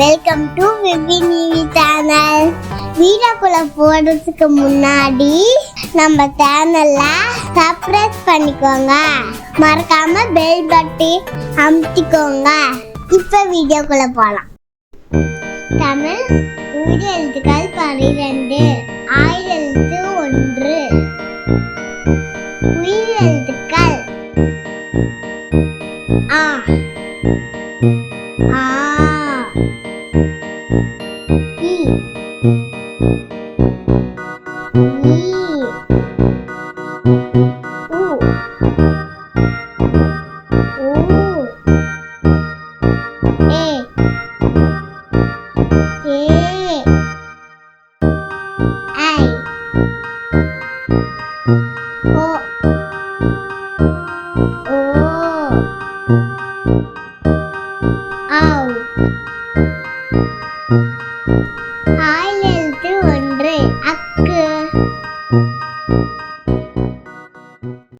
Welcome to விபினி channel. வீடியோக்குள்ள போறதுக்கு முன்னாடி நம்ம சேனல்ல சப்ஸ்கிரைப் பண்ணிக்கோங்க, மறக்காம பெல் பட்டன் அமுத்திக்கோங்க. இப்ப வீடியோக்குள்ள போலாம். தமிழ் உயிரெழுத்துக்கள் 12, ஆயுதெழுத்து 1. உயிரெழுத்துக்கள் ஆ ஆ இ ஈ உ ஊ ஏ ஏ ஐ ஓ ஓ ஆவ். ஆயுதெழுத்து 1 அக்கு.